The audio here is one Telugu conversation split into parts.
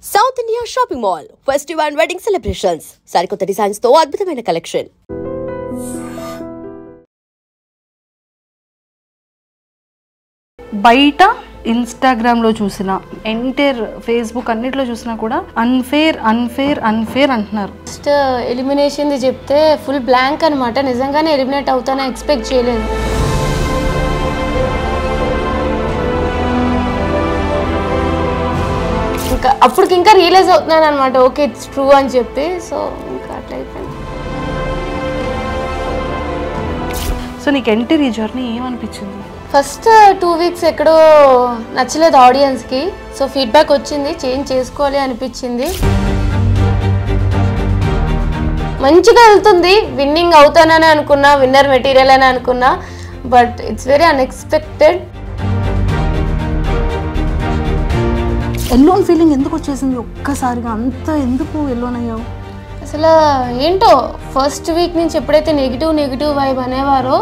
South India shopping mall festival and wedding celebrations సరికొత్త డిజైన్స్ తో అద్భుతమైన కలెక్షన్. బయట ఇన్స్టాగ్రామ్లో చూసిన ఎంటైర్ ఫేస్బుక్ అన్నిట్లో చూసినా కూడా అన్ఫేర్ అన్ఫేర్ అన్ఫేర్ అంటున్నారు. ఫస్ట్ ఎలిమినేషన్ది చెప్తే ఫుల్ బ్లాంక్ అనమాట. నిజంగానే ఎలిమినేట్ అవుతానని ఎక్స్పెక్ట్ చేయలేదు. ఇంకా అప్పటికి ఇంకా రియలైజ్ అవుతున్నాను అనమాట, ఓకే ఇట్స్ ట్రూ అని చెప్పి. సో ఇంకా అట్లా అయిపోయింది. సో నీకు ఎంటర్ ఈ జర్నీ ఏమనిపించింది? ఫస్ట్ 2 వీక్స్ ఎక్కడో నచ్చలేదు ఆడియన్స్కి. సో ఫీడ్బ్యాక్ వచ్చింది, చేంజ్ చేసుకోవాలి అనిపించింది. మంచిగా వెళ్తుంది, విన్నింగ్ అవుతానని అనుకున్నా, విన్నర్ మెటీరియల్ అని అనుకున్నా. But it's very unexpected. Alone feeling ఎందుకు వచ్చేసింది ఒక్కసారిగా? అంత ఎందుకు ఎల్లోన్ అయ్యావు? అసలు ఏంటో ఫస్ట్ వీక్ నుంచి ఎప్పుడైతే నెగిటివ్ వైబ్ అనేవారో,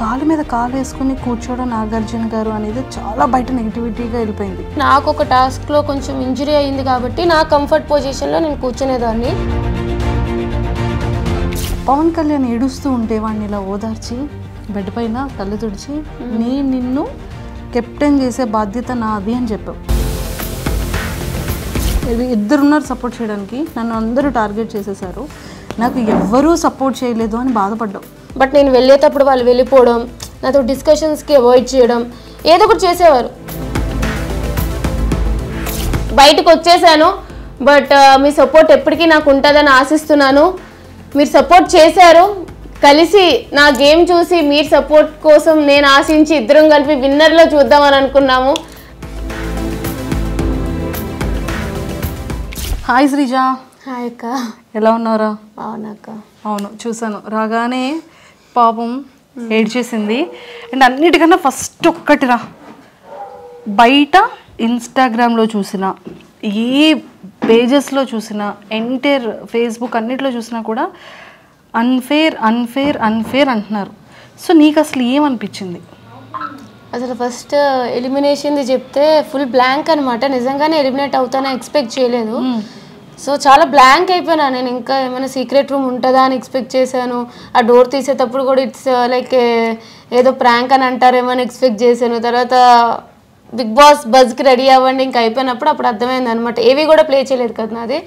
కాలు మీద కాలు వేసుకుని కూర్చోవడం నాగార్జున గారు అనేది చాలా బయట నెగిటివిటీగా వెళ్ళిపోయింది. నాకు ఒక టాస్క్లో కొంచెం ఇంజరీ అయింది కాబట్టి నా కంఫర్ట్ పొజిషన్లో నేను కూర్చునేదాన్ని. పవన్ కళ్యాణ్ ఏడుస్తూ ఉంటే వాడిని ఇలా ఓదార్చి బెడ్ పైన కళ్ళు తుడిచి నేను నిన్ను కెప్టెన్ చేసే బాధ్యత నాది అని చెప్పావు. ఇద్దరున్నారు సపోర్ట్ చేయడానికి, నన్ను అందరూ టార్గెట్ చేసేసారు, నాకు ఎవ్వరూ సపోర్ట్ చేయలేదు అని బాధపడ్డావు. బట్ నేను వెళ్ళేటప్పుడు వాళ్ళు వెళ్ళిపోవడం, నాతో డిస్కషన్స్కి అవాయిడ్ చేయడం, ఏదో ఒకటి చేసేవారు. బయటకు వచ్చేసాను, బట్ మీ సపోర్ట్ ఎప్పటికీ నాకు ఉంటుందని ఆశిస్తున్నాను. మీరు సపోర్ట్ చేశారు, కలిసి నా గేమ్ చూసి మీరు సపోర్ట్ కోసం నేను ఆశించి ఇద్దరం కలిపి విన్నర్లో చూద్దామని అనుకున్నాము. హాయ్ శ్రీజ. హాయ్ అక్క, ఎలా ఉన్నారా? అవునక్క. అవును, చూసాను. రాగానే పాపం ఏడ్చేసింది. అండ్ అన్నిటికన్నా ఫస్ట్ ఒక్కటిరా, బయట ఇన్స్టాగ్రామ్లో చూసిన, ఏ పేజెస్లో చూసిన, ఎంటైర్ ఫేస్బుక్ అన్నిట్లో చూసినా కూడా అన్ఫేర్ అన్ఫేర్ అన్ఫేర్ అంటున్నారు. సో నీకు అసలు ఏమనిపించింది? అసలు ఫస్ట్ ఎలిమినేషన్ది చెప్తే ఫుల్ బ్లాంక్ అనమాట. నిజంగానే ఎలిమినేట్ అవుతానని ఎక్స్పెక్ట్ చేయలేదు. సో చాలా బ్లాంక్ అయిపోయినా నేను. ఇంకా ఏమైనా సీక్రెట్ రూమ్ ఉంటుందా అని ఎక్స్పెక్ట్ చేశాను. ఆ డోర్ తీసేటప్పుడు కూడా ఇట్స్ లైక్ ఏదో ప్రాంక్ అని అంటారేమో అని ఎక్స్పెక్ట్ చేశాను. తర్వాత బిగ్ బాస్ బజ్కి రెడీ అవ్వండి ఇంకా అయిపోయినప్పుడు అప్పుడు అర్థమైంది అనమాట. ఏవి కూడా ప్లే చేయలేదు కదా నాది.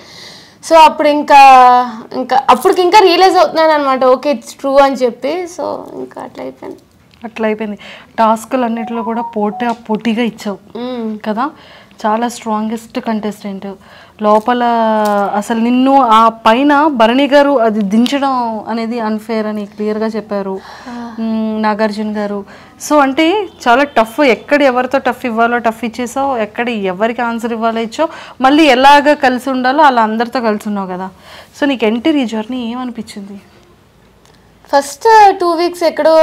సో అప్పుడు ఇంకా అప్పటికి ఇంకా రియలైజ్ అవుతున్నాను అనమాట, ఓకే ఇట్స్ ట్రూ అని చెప్పి. సో ఇంకా అట్లా అయిపోయింది. టాస్కులు అన్నిటిలో కూడా పోటీగా ఇచ్చావు కదా, చాలా స్ట్రాంగెస్ట్ కంటెస్టెంట్. లోపల అసలు నిన్ను ఆ పైన భరణి గారు అది దించడం అనేది అన్ఫేర్ అని క్లియర్గా చెప్పారు నాగార్జున గారు. సో అంటే చాలా టఫ్, ఎక్కడ ఎవరితో టఫ్ ఇవ్వాలో టఫ్ ఇచ్చేసావు, ఎక్కడ ఎవరికి ఆన్సర్ ఇవ్వాలో ఇచ్చావు, మళ్ళీ ఎలాగ కలిసి ఉండాలో అలా అందరితో కలిసి ఉన్నావు కదా. సో నీకు ఎంటర్ ఈ జర్నీ ఏమనిపించింది? ఫస్ట్ 2 వీక్స్ ఎక్కడో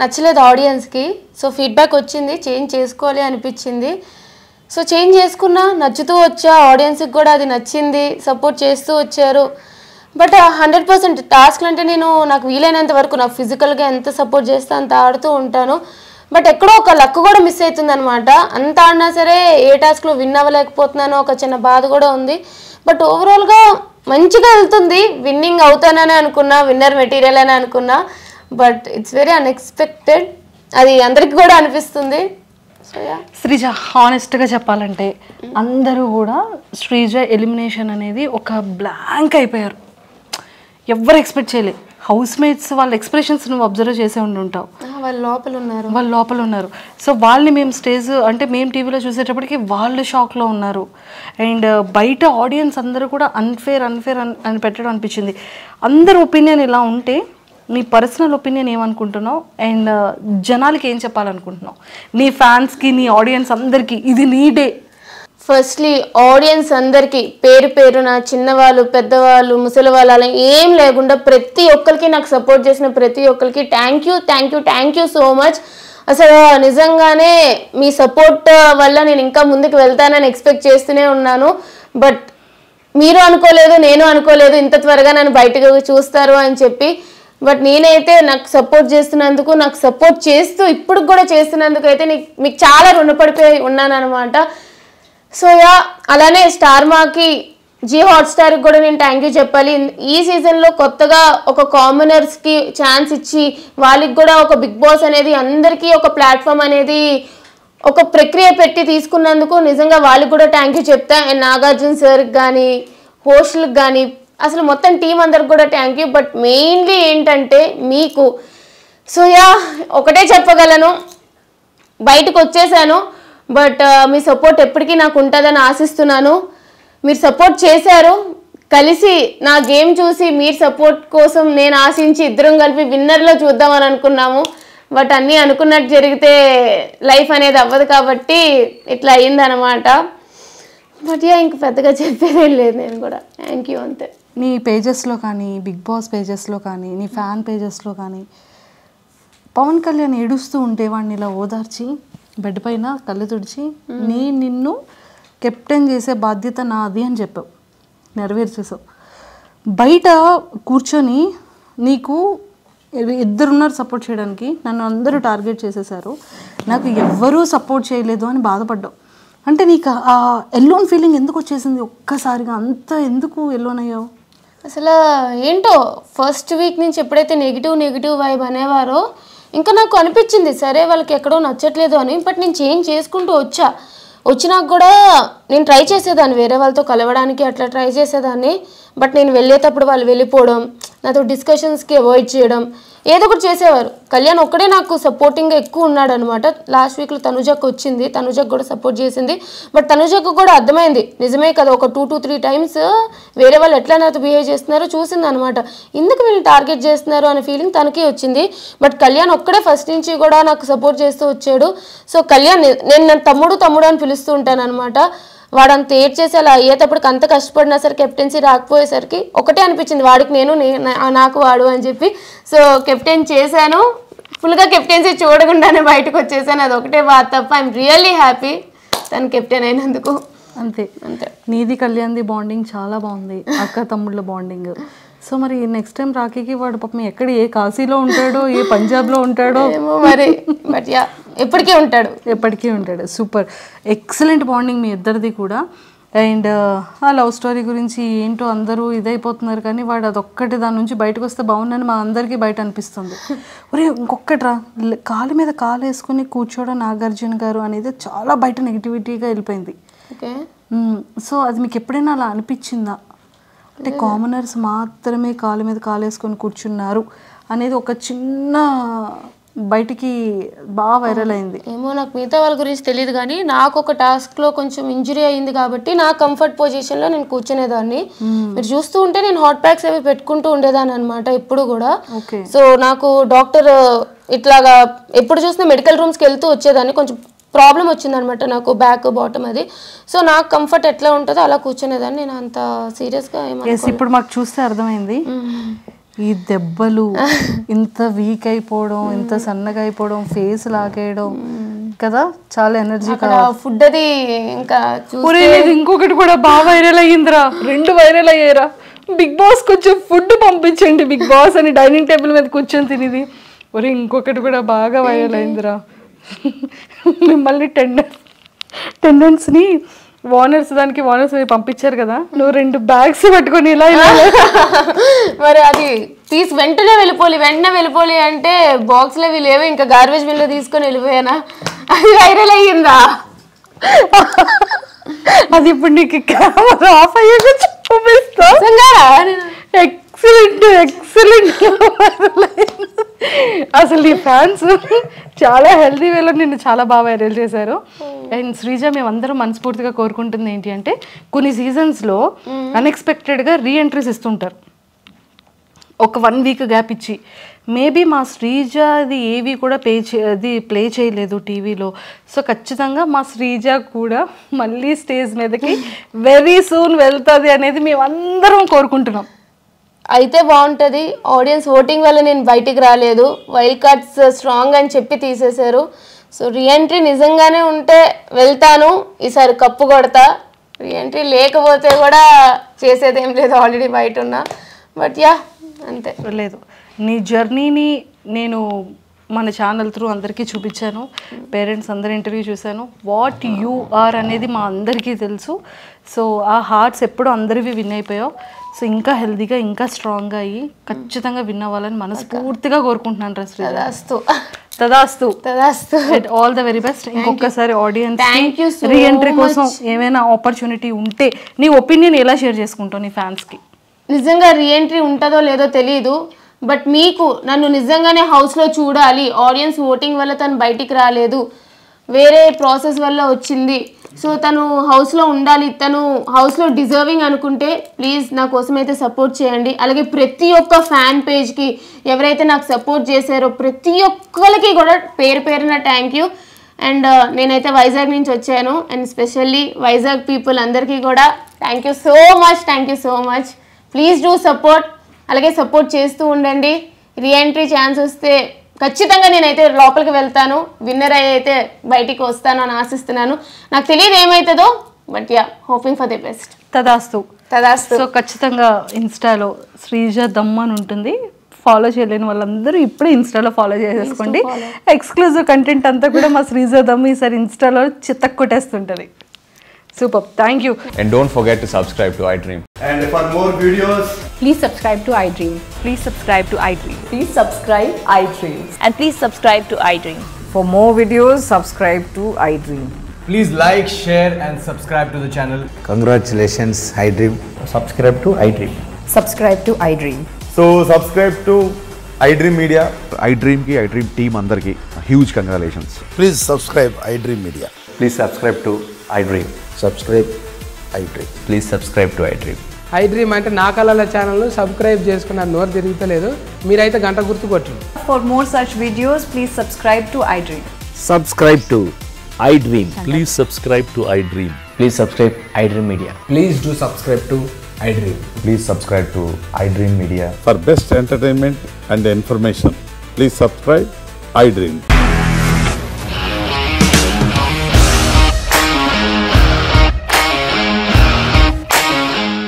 నచ్చలేదు ఆడియన్స్కి. సో ఫీడ్బ్యాక్ వచ్చింది, చేంజ్ చేసుకోవాలి అనిపించింది. సో చేంజ్ చేసుకున్నా, నచ్చుతూ వచ్చా, ఆడియన్స్కి కూడా అది నచ్చింది, సపోర్ట్ చేస్తూ వచ్చారు. బట్ 100% టాస్క్లు అంటే నాకు వీలైనంత వరకు నాకు ఫిజికల్గా ఎంత సపోర్ట్ చేస్తే అంత ఆడుతూ ఉంటాను. బట్ ఎక్కడో ఒక లక్ కూడా మిస్ అవుతుంది అనమాట. అంత ఆడినా సరే ఏ టాస్క్లో విన్ అవ్వలేకపోతున్నానో ఒక చిన్న బాధ కూడా ఉంది. బట్ ఓవరాల్గా మంచిగా వెళ్తుంది, విన్నింగ్ అవుతానని అనుకున్నా, విన్నర్ మెటీరియల్ అని అనుకున్నా. బట్ ఇట్స్ వెరీ అన్ఎక్స్పెక్టెడ్, అది అందరికి కూడా అనిపిస్తుంది. శ్రీజ, హానెస్ట్గా చెప్పాలంటే అందరూ కూడా శ్రీజ ఎలిమినేషన్ అనేది ఒక బ్లాంక్ అయిపోయారు. ఎవరు ఎక్స్పెక్ట్ చేయలే. హౌస్ మేట్స్ వాళ్ళ ఎక్స్ప్రెషన్స్ నువ్వు అబ్జర్వ్ చేసే ఉంటావు. వాళ్ళు లోపల ఉన్నారు. సో వాళ్ళని మేము అంటే మేము టీవీలో చూసేటప్పటికి వాళ్ళు షాక్లో ఉన్నారు. అండ్ బయట ఆడియన్స్ అందరూ కూడా అన్ఫేర్ అని పెట్టడం అనిపించింది. అందరి ఒపీనియన్ ఇలా ఉంటే నీ పర్సనల్ ఒపీనియన్ ఏమనుకుంటున్నావు అండ్ జనాలకి ఏం చెప్పాలనుకుంటున్నావు? నీ ఫ్యాన్స్కి, నీ ఆడియన్స్ అందరికీ ఇది నీ డే. ఫస్ట్లీ ఆడియన్స్ అందరికీ పేరున, చిన్నవాళ్ళు, పెద్దవాళ్ళు, ముసలి వాళ్ళు అలా ఏం లేకుండా ప్రతి ఒక్కరికి, నాకు సపోర్ట్ చేసిన ప్రతి ఒక్కరికి థ్యాంక్ యూ సో మచ్. అసలు నిజంగానే మీ సపోర్ట్ వల్ల నేను ఇంకా ముందుకు వెళ్తానని ఎక్స్పెక్ట్ చేస్తూనే ఉన్నాను. బట్ మీరు అనుకోలేదు, నేను అనుకోలేదు ఇంత త్వరగా నన్ను బయటకు చూస్తారు అని చెప్పి. బట్ నేనైతే నాకు సపోర్ట్ చేస్తున్నందుకు, నాకు సపోర్ట్ చేస్తూ ఇప్పుడు కూడా చేస్తున్నందుకు అయితే మీకు చాలా రుణపడిపోయి ఉన్నాను అనమాట. సో యా, అలానే స్టార్ మాకి జీ హాట్స్టార్కి కూడా నేను థ్యాంక్ యూ చెప్పాలి. ఈ సీజన్లో కొత్తగా ఒక కామనర్స్కి ఛాన్స్ ఇచ్చి వాళ్ళకి కూడా ఒక బిగ్ బాస్ అనేది అందరికీ ఒక ప్లాట్ఫామ్ అనేది ఒక ప్రక్రియ పెట్టి తీసుకున్నందుకు నిజంగా వాళ్ళకి కూడా థ్యాంక్ యూ చెప్తా. అండ్ నాగార్జున సార్కి కానీ, హోస్ట్లకు కానీ, అసలు మొత్తం టీం అందరికి కూడా థ్యాంక్ యూ. బట్ మెయిన్లీ ఏంటంటే మీకు, సో యా ఒకటే చెప్పగలను, బయటకు వచ్చేసాను. బట్ మీ సపోర్ట్ ఎప్పటికీ నాకు ఉంటుందని ఆశిస్తున్నాను. మీరు సపోర్ట్ చేశారు, కలిసి నా గేమ్ చూసి మీరు సపోర్ట్ కోసం నేను ఆశించి ఇద్దరం కలిపి విన్నర్లో చూద్దామని అనుకున్నాము. బట్ అన్నీ అనుకున్నట్టు జరిగితే లైఫ్ అనేది అవ్వదు కాబట్టి ఇట్లా అయ్యిందనమాట. బట్ యా ఇంక పెద్దగా చెప్పేదేం లేదు, నేను కూడా థ్యాంక్ యూ అంతే. నీ పేజెస్లో కానీ, బిగ్ బాస్ పేజెస్లో కానీ, నీ ఫ్యాన్ పేజెస్లో కానీ పవన్ కళ్యాణ్ ఏడుస్తూ ఉంటే వాడిని ఇలా ఓదార్చి బెడ్ పైన కళ్ళు తుడిచి నిన్ను కెప్టెన్ చేసే బాధ్యత నాది అని చెప్పావు, నెరవేర్చేసావు. బయట కూర్చొని నీకు ఇద్దరున్నారు సపోర్ట్ చేయడానికి, నన్ను అందరూ టార్గెట్ చేసేసారు, నాకు ఎవ్వరూ సపోర్ట్ చేయలేదు అని బాధపడ్డావు. అంటే నీకు ఆ ఎల్లోన్ ఫీలింగ్ ఎందుకు వచ్చేసింది ఒక్కసారిగా? అంత ఎందుకు ఎల్లోన్ అయ్యావు? అసలు ఏంటో ఫస్ట్ వీక్ నుంచి ఎప్పుడైతే నెగిటివ్ వైబ్ అనేవారో ఇంకా నాకు అనిపించింది సరే వాళ్ళకి ఎక్కడో నచ్చట్లేదు అని. బట్ నేను చేంజ్ చేసుకుంటూ వచ్చినాక కూడా నేను ట్రై చేసేదాన్ని వేరే వాళ్ళతో కలవడానికి, అట్లా ట్రై చేసేదాన్ని. బట్ నేను వెళ్ళేటప్పుడు వాళ్ళు వెళ్ళిపోవడం, నాతో డిస్కషన్స్కి అవాయిడ్ చేయడం, ఏదో ఒకటి చేసేవారు. కళ్యాణ్ ఒక్కడే నాకు సపోర్టింగ్గా ఎక్కువ ఉన్నాడు అనమాట. లాస్ట్ వీక్లో తనుజకు వచ్చింది, తనుజకు కూడా సపోర్ట్ చేసింది. బట్ తనుజకు కూడా అర్థమైంది నిజమే కదా, ఒక 2 to 3 times వేరే వాళ్ళు ఎట్లా నాతో బిహేవ్ చేస్తున్నారో చూసింది అనమాట. ఎందుకు వీళ్ళు టార్గెట్ చేస్తున్నారు అనే ఫీలింగ్ తనకి వచ్చింది. బట్ కళ్యాణ్ ఒక్కడే ఫస్ట్ నుంచి కూడా నాకు సపోర్ట్ చేస్తూ వచ్చాడు. సో కళ్యాణ్ నేను నన్ను తమ్ముడు అని పిలుస్తూ ఉంటాను అనమాట. వాడు అంత ఏడ్ చేసి అలా అయ్యేటప్పటికి అంత కష్టపడినా సరే కెప్టెన్సీ రాకపోయేసరికి ఒకటే అనిపించింది, వాడికి నేను నాకు వాడు అని చెప్పి. సో కెప్టెన్ చేశాను, ఫుల్గా కెప్టెన్సీ చూడకుండానే బయటకు వచ్చేసాను. అది ఒకటే బాధ తప్ప ఐఎమ్ రియల్లీ హ్యాపీ తను కెప్టెన్ అయినందుకు. అంతే. నీది కళ్యాణ్ది బాండింగ్ చాలా బాగుంది, అక్క తమ్ముళ్ళ బాండింగ్. సో మరి నెక్స్ట్ టైం రాఖీకి వాడు పాపం ఎక్కడ, ఏ కాశీలో ఉంటాడో, ఏ పంజాబ్లో ఉంటాడో ఏమో మరి. బట్ యా ఎప్పటికీ ఉంటాడు. సూపర్, ఎక్సలెంట్ బాండింగ్ మీ ఇద్దరిది కూడా. అండ్ ఆ లవ్ స్టోరీ గురించి ఏంటో అందరూ ఇదైపోతున్నారు, కానీ వాడు అదొక్కటి దాని నుంచి బయటకు వస్తే బాగుందని మా అందరికీ బయట అనిపిస్తుంది. ఒరే ఇంకొకటిరా, కాలు మీద కాలు వేసుకుని కూర్చోవడం నాగార్జున గారు అనేది చాలా బయట నెగిటివిటీగా వెళ్ళిపోయింది. సో అది మీకు ఎప్పుడైనా అలా అనిపించిందా? అంటే కామనర్స్ మాత్రమే కాలు మీద కాలు వేసుకొని కూర్చున్నారు అనేది ఒక చిన్న బయటికి బాగా వైరల్ అయింది. ఏమో నాకు మిగతా వాళ్ళ గురించి తెలియదు, కానీ నాకు ఒక టాస్క్లో కొంచెం ఇంజురీ అయింది కాబట్టి నా కంఫర్ట్ పొజిషన్లో నేను కూర్చునేదాన్ని. మీరు చూస్తూ ఉంటే నేను హాట్ ప్యాక్స్ అవి పెట్టుకుంటూ ఉండేదాన్ని అనమాట ఎప్పుడు కూడా. సో నాకు డాక్టర్ ఇట్లాగా ఎప్పుడు చూసినా మెడికల్ రూమ్స్కి వెళ్తూ వచ్చేదాన్ని. కొంచెం ప్రాబ్లం వచ్చిందనమాట నాకు, బ్యాక్ బాటమ్ అది. సో నాకు కంఫర్ట్ ఎట్లా ఉంటుందో అలా కూర్చునేదాన్ని. నేను అంత సీరియస్గా ఇప్పుడు మాకు చూస్తే అర్థమైంది, ఈ దెబ్బలు, ఇంత వీక్ అయిపోవడం, ఇంత సన్నగా అయిపోవడం, ఫేస్ లాగేయడం కదా, చాలా ఎనర్జీ ఫుడ్ అది. ఇంకా ఇంకొకటి కూడా బాగా వైరల్ అయ్యిందిరా, 2 వైరల్ అయ్యారా. బిగ్ బాస్ కొంచెం ఫుడ్ పంపించండి బిగ్ బాస్ అని డైనింగ్ టేబుల్ మీద కూర్చొని తినేది. ఒరే ఇంకొకటి కూడా బాగా వైరల్ అయిందిరా, మిమ్మల్ని టెండెన్స్ని వానర్స్ పంపించారు కదా, నువ్వు 2 bags పట్టుకొని ఇలా మరి అది తీసి వెంటనే వెళ్ళిపోలి అంటే బాక్స్లో లేవు, ఇంకా గార్బేజ్ బిన్లో తీసుకొని వెళ్ళిపోయానా, అది వైరల్ అయ్యిందా? అది ఇప్పుడు నీకు కెమెరా ఆఫ్ అయ్యాక చూపిస్తా. ఎక్సలెంట్. అసలు ఈ ఫ్యాన్స్ చాలా హెల్దీ వేలో నిన్ను చాలా బాగా వైరల్ చేశారు. అండ్ శ్రీజ, మేమందరం మనస్ఫూర్తిగా కోరుకుంటుంది ఏంటి అంటే, కొన్ని సీజన్స్లో అన్ఎక్స్పెక్టెడ్గా రీఎంట్రీస్ ఇస్తుంటారు, ఒక 1 week గ్యాప్ ఇచ్చి. మేబీ మా శ్రీజ అది ఏవి కూడా ప్లే చేయలేదు టీవీలో. సో ఖచ్చితంగా మా శ్రీజ కూడా మళ్ళీ స్టేజ్ మీదకి వెరీ సూన్ వెళ్తుంది అనేది మేమందరం కోరుకుంటున్నాం. అయితే బాగుంటుంది. ఆడియన్స్ ఓటింగ్ వల్ల నేను బయటికి రాలేదు, వైల్డ్ కార్డ్స్ స్ట్రాంగ్ అని చెప్పి తీసేశారు. సో రీఎంట్రీ నిజంగానే ఉంటే వెళ్తాను, ఈసారి కప్పు కొడతా. రీఎంట్రీ లేకపోతే కూడా చేసేదేం లేదు, ఆల్రెడీ బయట ఉన్నా. బట్ యా అంతే. లేదు నీ జర్నీని నేను మన ఛానల్ త్రూ అందరికీ చూపించాను, పేరెంట్స్ అందరి ఇంటర్వ్యూ చూశాను. వాట్ యు ఆర్ అనేది మా అందరికీ తెలుసు. సో ఆ హార్ట్స్ ఎప్పుడు అందరివి విన్ అయిపోయావు. సో ఇంకా హెల్తీగా ఇంకా స్ట్రాంగ్గా అయ్యి ఖచ్చితంగా విన్ అవ్వాలని మనస్ఫూర్తిగా కోరుకుంటున్నాను. తదాస్తు ఆల్ ద వెరీ బెస్ట్. ఇంకొకసారి ఆడియన్స్ రీఎంట్రీ కోసం ఏమైనా ఆపర్చునిటీ ఉంటే నీ ఒపీనియన్ ఎలా షేర్ చేసుకుంటావు నీ ఫ్యాన్స్కి? నిజంగా రీఎంట్రీ ఉంటుందో లేదో తెలియదు, బట్ మీకు నన్ను నిజంగానే హౌస్లో చూడాలి, ఆడియన్స్ ఓటింగ్ వల్ల తను బయటికి రాలేదు, వేరే ప్రాసెస్ వల్ల వచ్చింది, సో తను హౌస్లో ఉండాలి, తను హౌస్లో డిజర్వింగ్ అనుకుంటే ప్లీజ్ నా కోసం అయితే సపోర్ట్ చేయండి. అలాగే ప్రతి ఒక్క ఫ్యాన్ పేజ్కి ఎవరైతే నాకు సపోర్ట్ చేశారో ప్రతి ఒక్కరికి కూడా పేరు పేరున థ్యాంక్ యూ. అండ్ నేనైతే వైజాగ్ నుంచి వచ్చాను, అండ్ స్పెషల్లీ వైజాగ్ పీపుల్ అందరికీ కూడా thank you so much. Please do support. అలాగే సపోర్ట్ చేస్తూ ఉండండి. రీఎంట్రీ ఛాన్స్ వస్తే ఖచ్చితంగా నేనైతే లోపలికి వెళ్తాను, విన్నర్ అయితే బయటికి వస్తాను అని ఆశిస్తున్నాను. నాకు తెలియదు ఏమవుతుందో, but yeah hoping for the best. తదాస్తు. సో ఖచ్చితంగా ఇన్స్టాలో శ్రీజ దమ్ అని ఉంటుంది. ఫాలో చేయలేని వాళ్ళందరూ ఇప్పుడే ఇన్స్టాలో ఫాలో చేసేసుకోండి. ఎక్స్క్లూజివ్ కంటెంట్ అంతా కూడా మా శ్రీజ దమ్ ఈసారి ఇన్స్టాలో చిత్తకు కొట్టేస్తుంటుంది. Super. Thank you. And don't forget to subscribe to iDream. And for more videos, please subscribe to iDream. Please subscribe to iDream. Please subscribe iDream. And please subscribe to iDream. For more videos, subscribe to iDream. please like, share and subscribe to the channel. Congratulations, iDream. Subscribe to iDream. Subscribe to iDream. So subscribe to iDream Media. iDream ki iDream team andarki huge congratulations. Please subscribe iDream Media. Please subscribe to iDream. Subscribe iDream. Please subscribe to iDream. iDream అంటే నా కళల ఛానల్ను సబ్స్క్రైబ్ చేసుకున్న నోరు తిరుగుతలేదు, మీరైతే గంట గుర్తు కొట్టండి. For more such videos, please subscribe to iDream. Subscribe to iDream. Please subscribe to iDream. Please subscribe iDream Media. Please do subscribe to iDream. Please subscribe to iDream Media. For best entertainment and information, please subscribe iDream.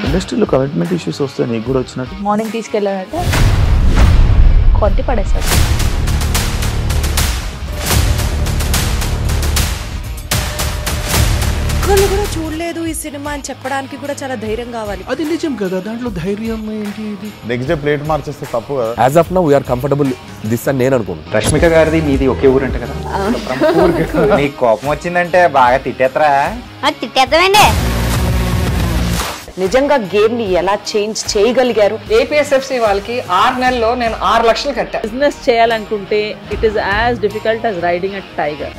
ఇండస్ట్రీలో కమిట్మెంట్ ఇష్యూస్ వస్తే నీకు కూడా వచ్చినట్టు మార్నింగ్ తీసుకెళ్ళాలంటే కొట్టి పడేస్తాడు. ఒక్కళ్ళు కూడా చూడలేదు ఈ సినిమా అని చెప్పడానికి కూడా చాలా ధైర్యం కావాలి. అది నిజం కదా, దాంట్లో ధైర్యం ఏంటి? ఇది నెక్స్ట్ డే ప్లేట్ మార్చేస్తే తప్పు కదా. As of now we are comfortable this అని నేను అనుకుంటున్నాను. రష్మిక గారిది మీది ఒకే ఊరంట కదా. నీకు కోపం వచ్చిందంటే బాగా తిట్టేత్తరా? తిట్టేద్దామండి. నిజంగా గేమ్ ని ఎలా చేంజ్ చేయగలిగారు? ఏపీఎస్ఎఫ్సి వాళ్ళకి 6 నెలల్లో నేను 6 లక్షలు కట్టా. బిజినెస్ చేయాలనుకుంటే it is as difficult as riding a tiger.